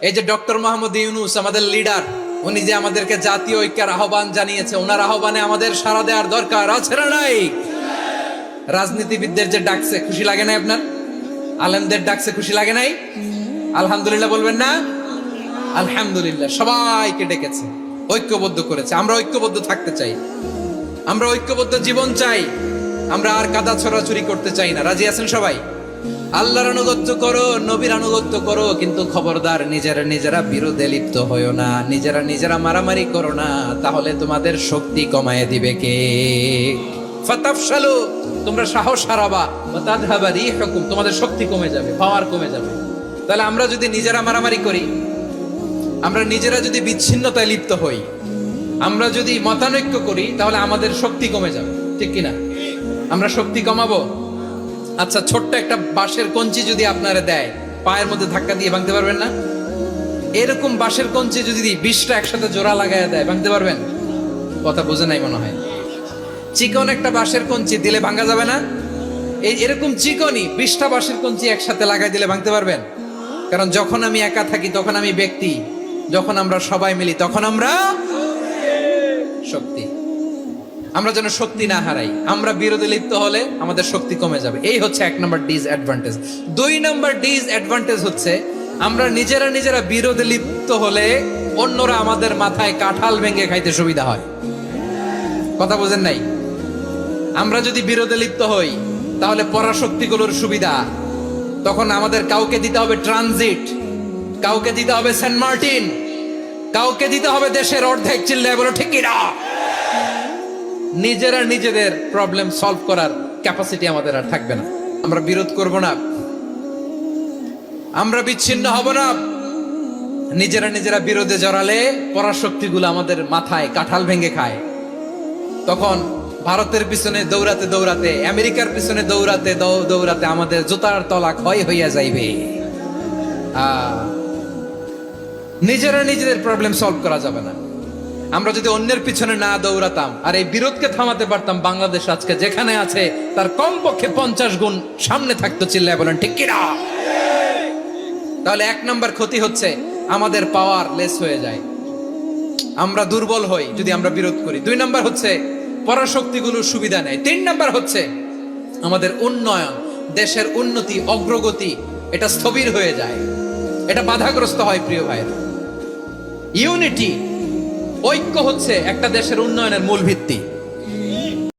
এই যে ডক্টর মোহাম্মদ ইউনূস আমাদের লিডার, উনি যে আমাদেরকে জাতীয় ঐক্যের আহ্বান জানিয়েছে, ওনার আহ্বানে আমাদের সাড়া দেওয়ার দরকার আছে না নাই? রাজনীতিবিদদের যে ডাকছে, খুশি লাগে নাই আপনার? আলেমদের ডাকছে, খুশি লাগে নাই? আলহামদুলিল্লাহ বলবেন না? আলহামদুলিল্লাহ, সবাইকে ডেকেছে, ঐক্যবদ্ধ করেছে। আমরা ঐক্যবদ্ধ থাকতে চাই, আমরা ঐক্যবদ্ধ জীবন চাই, আমরা আর কাদা ছড়াছড়ি করতে চাই না। রাজি আছেন সবাই? আল্লাহর আনুগত্য করো, নবীর আনুগত্য করো, কিন্তু খবরদার নিজেরা নিজেরা বিরোধে লিপ্ত হইও না, নিজেরা নিজেরা মারামারি করো না, তাহলে তোমাদের শক্তি কমায় দিবে কে? ফাতাফশালু, তোমরা সাহস হারাবা, ওয়া তাযহাবা রিহুকুম, তোমাদের শক্তি কমে যাবে, পাওয়ার কমে যাবে। তাহলে আমরা যদি নিজেরা মারামারি করি, আমরা নিজেরা যদি বিচ্ছিন্নতায় লিপ্ত হই, আমরা যদি মতানৈক্য করি, তাহলে আমাদের শক্তি কমে যাবে, ঠিক কিনা? আমরা শক্তি কমাবো। আচ্ছা, ছোট্ট একটা বাঁশের কঞ্চি যদি আপনারা দেয়, পায়ের মধ্যে ধাক্কা দিয়ে ভাঙতে পারবেন না? এরকম বাঁশের কঞ্চি যদি 20টা একসাথে জোড়া লাগায় দেয়, ভাঙতে পারবেন? কথা বোঝে নাই মনে হয়। চিকন একটা বাঁশের কঞ্চি দিলে ভাঙা যাবে না? এরকম চিকনই 20টা বাঁশের কঞ্চি একসাথে লাগাই দিলে ভাঙতে পারবেন? কারণ যখন আমি একা থাকি তখন আমি ব্যক্তি, যখন আমরা সবাই মিলি তখন আমরা শক্তি। আমরা যেন শক্তি না হারাই, আমরা বিরোধে লিপ্ত হলে আমাদের শক্তি কমে যাবে। এই হচ্ছে 1 নম্বর ডিসঅ্যাডভান্টেজ। 2 নম্বর ডিসঅ্যাডভান্টেজ হচ্ছে, আমরা নিজেরা নিজেরা বিরোধে লিপ্ত হলে অন্যরা আমাদের মাথায় কাঁঠাল ভেঙে খাইতে সুবিধা হয়। কথা বোঝেন নাই? আমরা যদি বিরোধে লিপ্ত হই, তাহলে পরাশক্তিগুলোর সুবিধা, তখন আমাদের কাউকে দিতে হবে ট্রানজিট, কাউকে দিতে হবে সেন্ট মার্টিন, কাউকে দিতে হবে দেশের অর্ধেক। চিল্লায় বলো ঠিক কিনা? নিজেরা নিজেদের প্রবলেম সলভ করার ক্যাপাসিটি আমাদের আর থাকবে না। আমরা বিরোধ করব না, আমরা বিচ্ছিন্ন হব না। নিজেরা নিজেরা বিরোধে জড়ালে পরাশক্তিগুলো আমাদের মাথায় কাঁঠাল ভেঙে খায়। তখন ভারতের পিছনে দৌড়াতে দৌড়াতে, আমেরিকার পিছনে দৌড়াতে দৌড়াতে আমাদের জুতার তলা ক্ষয় হইয়া যাইবে। নিজেরা নিজেদের প্রবলেম সলভ করা যাবে না। আমরা যদি অন্যের পিছনে না দৌড়াতাম আর এই বিরোধকে থামাতে পারতাম, বাংলাদেশ আজকে যেখানে আছে তার কমপক্ষে 50 গুণ সামনে থাকতো। চিল্লায় বলেন ঠিক কিনা? তাহলে 1 নম্বর ক্ষতি হচ্ছে, আমাদের পাওয়ার লেস হয়ে যায়, আমরা দুর্বল হই যদি আমরা বিরোধ করি। 2 নম্বর হচ্ছে, পরাশক্তিগুলোর সুবিধা নেয়। 3 নম্বর হচ্ছে, আমাদের উন্নয়ন, দেশের উন্নতি, অগ্রগতি, এটা স্থবির হয়ে যায়, এটা বাধাগ্রস্ত হয়। প্রিয় ভাইরা, ইউনিটি, ঐক্য হচ্ছে একটা দেশের উন্নয়নের মূল ভিত্তি।